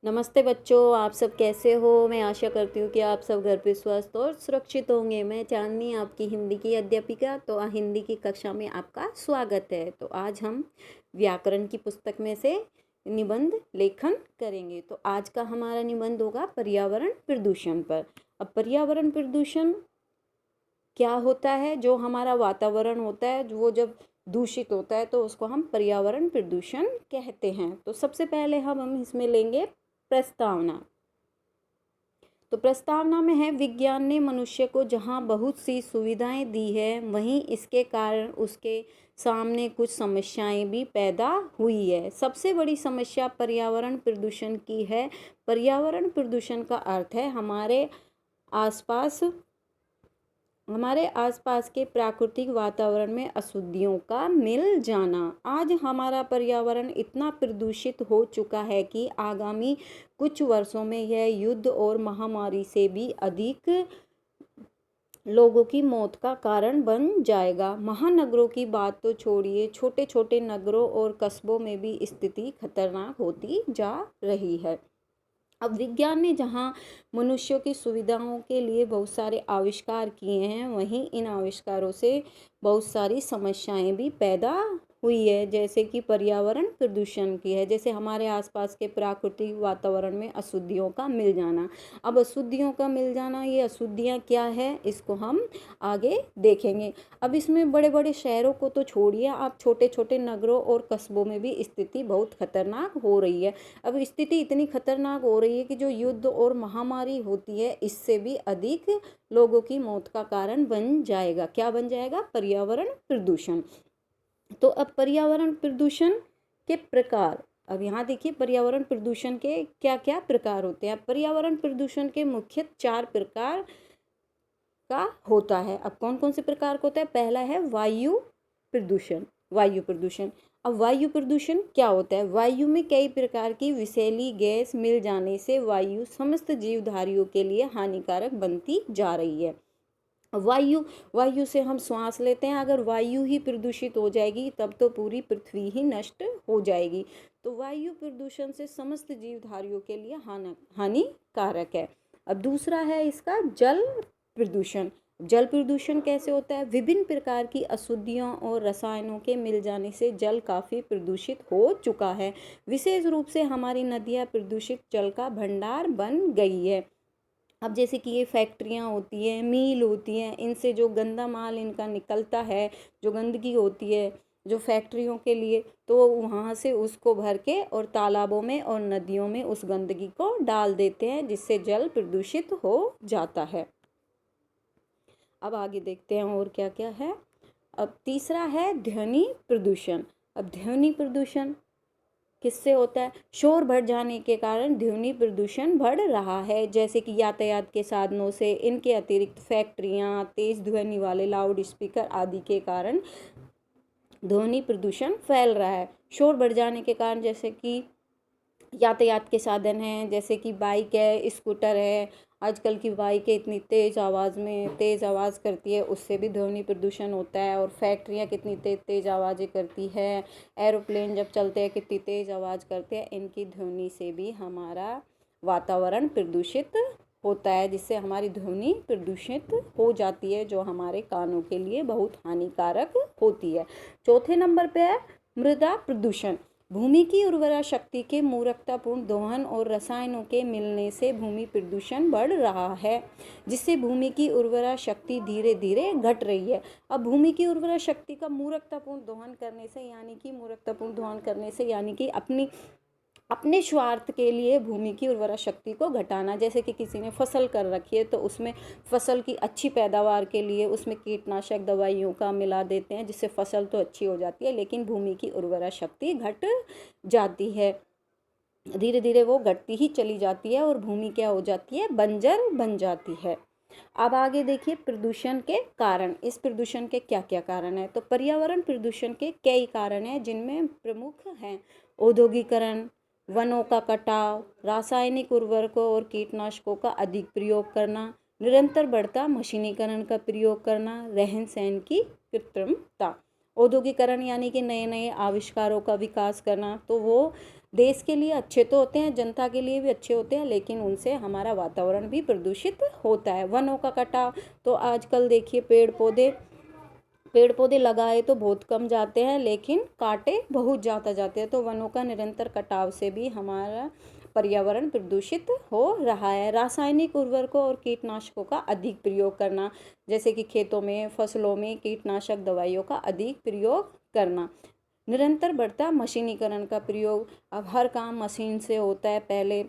नमस्ते बच्चों, आप सब कैसे हो? मैं आशा करती हूँ कि आप सब घर पे स्वस्थ और सुरक्षित होंगे। मैं चांदनी, आपकी हिंदी की अध्यापिका। तो हिंदी की कक्षा में आपका स्वागत है। तो आज हम व्याकरण की पुस्तक में से निबंध लेखन करेंगे। तो आज का हमारा निबंध होगा पर्यावरण प्रदूषण पर। अब पर्यावरण प्रदूषण क्या होता है? जो हमारा वातावरण होता है वो जब दूषित होता है तो उसको हम पर्यावरण प्रदूषण कहते हैं। तो सबसे पहले हम इसमें लेंगे प्रस्तावना। तो प्रस्तावना में है, विज्ञान ने मनुष्य को जहाँ बहुत सी सुविधाएं दी है, वहीं इसके कारण उसके सामने कुछ समस्याएं भी पैदा हुई है। सबसे बड़ी समस्या पर्यावरण प्रदूषण की है। पर्यावरण प्रदूषण का अर्थ है हमारे आसपास के प्राकृतिक वातावरण में अशुद्धियों का मिल जाना। आज हमारा पर्यावरण इतना प्रदूषित हो चुका है कि आगामी कुछ वर्षों में यह युद्ध और महामारी से भी अधिक लोगों की मौत का कारण बन जाएगा। महानगरों की बात तो छोड़िए, छोटे छोटे नगरों और कस्बों में भी स्थिति खतरनाक होती जा रही है। अब विज्ञान ने जहाँ मनुष्यों की सुविधाओं के लिए बहुत सारे आविष्कार किए हैं, वहीं इन आविष्कारों से बहुत सारी समस्याएं भी पैदा हुई है, जैसे कि पर्यावरण प्रदूषण की है। जैसे हमारे आसपास के प्राकृतिक वातावरण में अशुद्धियों का मिल जाना। अब अशुद्धियों का मिल जाना, ये अशुद्धियाँ क्या है, इसको हम आगे देखेंगे। अब इसमें बड़े बड़े शहरों को तो छोड़िए, आप छोटे छोटे नगरों और कस्बों में भी स्थिति बहुत खतरनाक हो रही है। अब स्थिति इतनी खतरनाक हो रही है कि जो युद्ध और महामारी होती है, इससे भी अधिक लोगों की मौत का कारण बन जाएगा। क्या बन जाएगा? पर्यावरण प्रदूषण। तो अब पर्यावरण प्रदूषण के प्रकार, अब यहाँ देखिए पर्यावरण प्रदूषण के क्या क्या प्रकार होते हैं। पर्यावरण प्रदूषण के मुख्य 4 प्रकार का होता है। अब कौन कौन से प्रकार का होता है? पहला है वायु प्रदूषण। वायु प्रदूषण, अब वायु प्रदूषण क्या होता है? वायु में कई प्रकार की विषैली गैस मिल जाने से वायु समस्त जीवधारियों के लिए हानिकारक बनती जा रही है। वायु वायु से हम श्वास लेते हैं। अगर वायु ही प्रदूषित हो जाएगी तब तो पूरी पृथ्वी ही नष्ट हो जाएगी। तो वायु प्रदूषण से समस्त जीवधारियों के लिए हानिकारक है। अब दूसरा है इसका जल प्रदूषण। जल प्रदूषण कैसे होता है? विभिन्न प्रकार की अशुद्धियों और रसायनों के मिल जाने से जल काफ़ी प्रदूषित हो चुका है। विशेष रूप से हमारी नदियाँ प्रदूषित जल का भंडार बन गई है। अब जैसे कि ये फैक्ट्रियाँ होती हैं, मील होती हैं, इनसे जो गंदा माल इनका निकलता है, जो गंदगी होती है जो फैक्ट्रियों के लिए, तो वहाँ से उसको भर के और तालाबों में और नदियों में उस गंदगी को डाल देते हैं, जिससे जल प्रदूषित हो जाता है। अब आगे देखते हैं और क्या क्या है। अब तीसरा है ध्वनि प्रदूषण। अब ध्वनि प्रदूषण किससे होता है? शोर बढ़ जाने के कारण ध्वनि प्रदूषण बढ़ रहा है, जैसे कि यातायात के साधनों से, इनके अतिरिक्त फैक्ट्रियाँ, तेज ध्वनि वाले लाउड स्पीकर आदि के कारण ध्वनि प्रदूषण फैल रहा है। शोर बढ़ जाने के कारण, जैसे कि यातायात के साधन हैं, जैसे कि बाइक है, स्कूटर है। आजकल की बाइकें इतनी तेज़ आवाज़ करती है, उससे भी ध्वनि प्रदूषण होता है। और फैक्ट्रियाँ कितनी तेज़ आवाज़ें करती है, एरोप्लेन जब चलते हैं कितनी तेज़ आवाज़ करते हैं, इनकी ध्वनि से भी हमारा वातावरण प्रदूषित होता है, जिससे हमारी ध्वनि प्रदूषित हो जाती है, जो हमारे कानों के लिए बहुत हानिकारक होती है। चौथे नंबर पे है मृदा प्रदूषण। भूमि की उर्वरा शक्ति के मूर्खतापूर्ण दोहन और रसायनों के मिलने से भूमि प्रदूषण बढ़ रहा है, जिससे भूमि की उर्वरा शक्ति धीरे धीरे घट रही है। अब भूमि की उर्वरा शक्ति का मूर्खतापूर्ण दोहन करने से यानी कि अपने स्वार्थ के लिए भूमि की उर्वरा शक्ति को घटाना। जैसे कि किसी ने फसल कर रखी है तो उसमें फसल की अच्छी पैदावार के लिए उसमें कीटनाशक दवाइयों का मिला देते हैं, जिससे फसल तो अच्छी हो जाती है, लेकिन भूमि की उर्वरा शक्ति घट जाती है। धीरे धीरे वो घटती ही चली जाती है और भूमि क्या हो जाती है? बंजर बन जाती है। अब आगे देखिए प्रदूषण के कारण। इस प्रदूषण के क्या क्या कारण है? तो पर्यावरण प्रदूषण के कई कारण हैं, जिनमें प्रमुख हैं औद्योगिकरण, वनों का कटाव, रासायनिक उर्वरकों और कीटनाशकों का अधिक प्रयोग करना, निरंतर बढ़ता मशीनीकरण का प्रयोग करना, रहन सहन की कृत्रिमता। औद्योगिकरण यानी कि नए नए आविष्कारों का विकास करना। तो वो देश के लिए अच्छे तो होते हैं, जनता के लिए भी अच्छे होते हैं, लेकिन उनसे हमारा वातावरण भी प्रदूषित होता है। वनों का कटाव, तो आजकल देखिए पेड़ पौधे लगाए तो बहुत कम जाते हैं, लेकिन काटे बहुत ज़्यादा जाते हैं। तो वनों का निरंतर कटाव से भी हमारा पर्यावरण प्रदूषित हो रहा है। रासायनिक उर्वरकों और कीटनाशकों का अधिक प्रयोग करना, जैसे कि खेतों में, फसलों में कीटनाशक दवाइयों का अधिक प्रयोग करना। निरंतर बढ़ता मशीनीकरण का प्रयोग, अब हर काम मशीन से होता है। पहले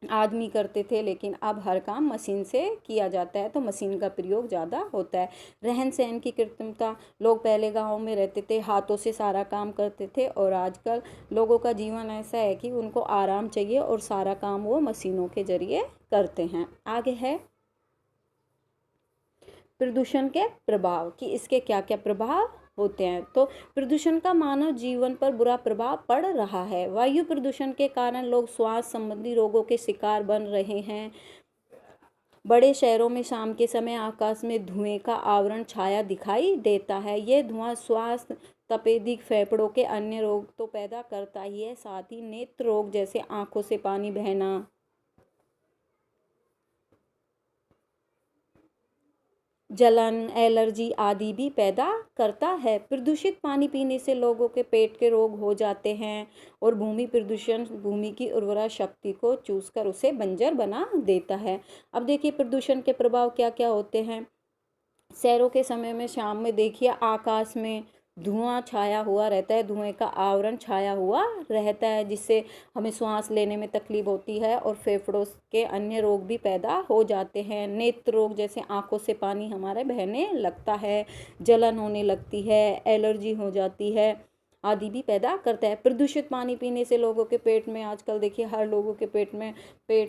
आदमी करते थे, लेकिन अब हर काम मशीन से किया जाता है, तो मशीन का प्रयोग ज़्यादा होता है। रहन सहन की कृत्रिमता, लोग पहले गाँव में रहते थे, हाथों से सारा काम करते थे, और आजकल लोगों का जीवन ऐसा है कि उनको आराम चाहिए और सारा काम वो मशीनों के जरिए करते हैं। आगे है प्रदूषण के प्रभाव, कि इसके क्या क्या प्रभाव होते हैं। तो प्रदूषण का मानव जीवन पर बुरा प्रभाव पड़ रहा है। वायु प्रदूषण के कारण लोग श्वास संबंधी रोगों के शिकार बन रहे हैं। बड़े शहरों में शाम के समय आकाश में धुएं का आवरण छाया दिखाई देता है। ये धुआं श्वास, तपेदिक, फेफड़ों के अन्य रोग तो पैदा करता ही है, साथ ही नेत्र रोग जैसे आंखों से पानी बहना, जलन, एलर्जी आदि भी पैदा करता है। प्रदूषित पानी पीने से लोगों के पेट के रोग हो जाते हैं, और भूमि प्रदूषण भूमि की उर्वरा शक्ति को चूसकर उसे बंजर बना देता है। अब देखिए प्रदूषण के प्रभाव क्या क्या होते हैं। शहरों के समय में शाम में देखिए आकाश में धुआं छाया हुआ रहता है, धुएं का आवरण छाया हुआ रहता है, जिससे हमें सांस लेने में तकलीफ होती है, और फेफड़ों के अन्य रोग भी पैदा हो जाते हैं। नेत्र रोग जैसे आंखों से पानी हमारे बहने लगता है, जलन होने लगती है, एलर्जी हो जाती है आदि भी पैदा करता है। प्रदूषित पानी पीने से लोगों के पेट में, आजकल देखिए हर लोगों के पेट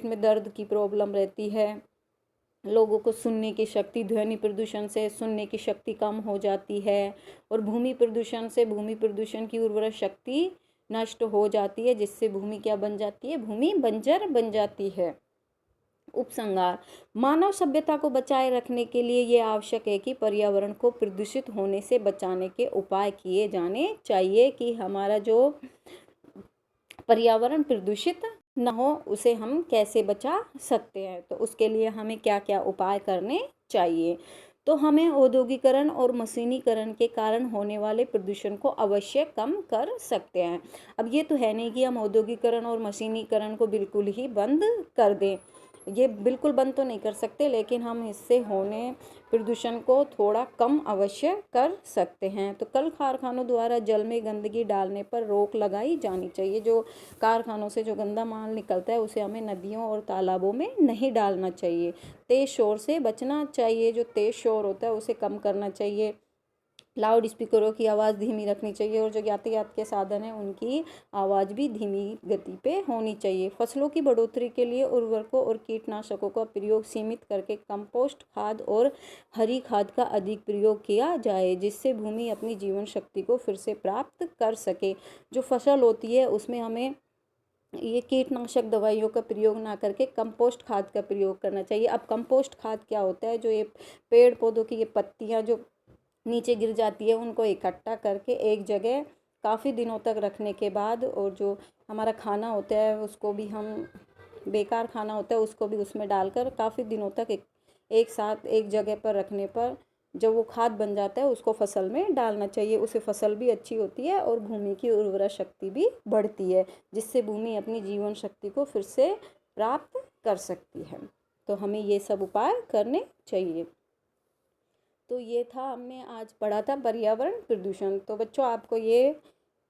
में दर्द की प्रॉब्लम रहती है। लोगों को सुनने की शक्ति, ध्वनि प्रदूषण से सुनने की शक्ति कम हो जाती है, और भूमि प्रदूषण से भूमि प्रदूषण की उर्वरा शक्ति नष्ट हो जाती है, जिससे भूमि क्या बन जाती है, भूमि बंजर बन जाती है। उपसंहार, मानव सभ्यता को बचाए रखने के लिए ये आवश्यक है कि पर्यावरण को प्रदूषित होने से बचाने के उपाय किए जाने चाहिए, कि हमारा जो पर्यावरण प्रदूषित न हो उसे हम कैसे बचा सकते हैं। तो उसके लिए हमें क्या क्या उपाय करने चाहिए। तो हमें औद्योगिकरण और मशीनीकरण के कारण होने वाले प्रदूषण को अवश्य कम कर सकते हैं। अब ये तो है नहीं कि हम औद्योगिकरण और मशीनीकरण को बिल्कुल ही बंद कर दें, ये बिल्कुल बंद तो नहीं कर सकते, लेकिन हम इससे होने प्रदूषण को थोड़ा कम अवश्य कर सकते हैं। तो कल कारखानों द्वारा जल में गंदगी डालने पर रोक लगाई जानी चाहिए। जो कारखानों से जो गंदा माल निकलता है उसे हमें नदियों और तालाबों में नहीं डालना चाहिए। तेज शोर से बचना चाहिए, जो तेज शोर होता है उसे कम करना चाहिए। लाउड स्पीकरों की आवाज़ धीमी रखनी चाहिए, और जो यातायात के साधन हैं उनकी आवाज़ भी धीमी गति पे होनी चाहिए। फसलों की बढ़ोतरी के लिए उर्वरकों और कीटनाशकों का प्रयोग सीमित करके कंपोस्ट खाद और हरी खाद का अधिक प्रयोग किया जाए, जिससे भूमि अपनी जीवन शक्ति को फिर से प्राप्त कर सके। जो फसल होती है उसमें हमें ये कीटनाशक दवाइयों का प्रयोग ना करके कंपोस्ट खाद का प्रयोग करना चाहिए। अब कंपोस्ट खाद क्या होता है, जो ये पेड़ पौधों की ये पत्तियाँ जो नीचे गिर जाती है उनको इकट्ठा करके एक जगह काफ़ी दिनों तक रखने के बाद, और जो हमारा खाना होता है उसको भी हम, बेकार खाना होता है उसको भी उसमें डालकर काफ़ी दिनों तक एक साथ एक जगह पर रखने पर जब वो खाद बन जाता है उसको फसल में डालना चाहिए। उससे फसल भी अच्छी होती है और भूमि की उर्वरा शक्ति भी बढ़ती है, जिससे भूमि अपनी जीवन शक्ति को फिर से प्राप्त कर सकती है। तो हमें ये सब उपाय करने चाहिए। तो ये था, हमने आज पढ़ा था पर्यावरण प्रदूषण। तो बच्चों आपको ये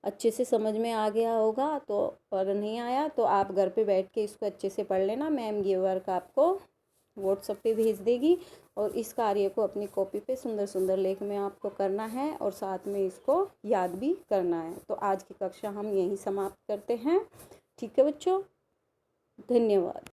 अच्छे से समझ में आ गया होगा, तो और नहीं आया तो आप घर पे बैठ के इसको अच्छे से पढ़ लेना। मैम ये वर्क आपको व्हाट्सएप पे भेज देगी, और इस कार्य को अपनी कॉपी पे सुंदर सुंदर लेख में आपको करना है, और साथ में इसको याद भी करना है। तो आज की कक्षा हम यहीं समाप्त करते हैं। ठीक है बच्चों, धन्यवाद।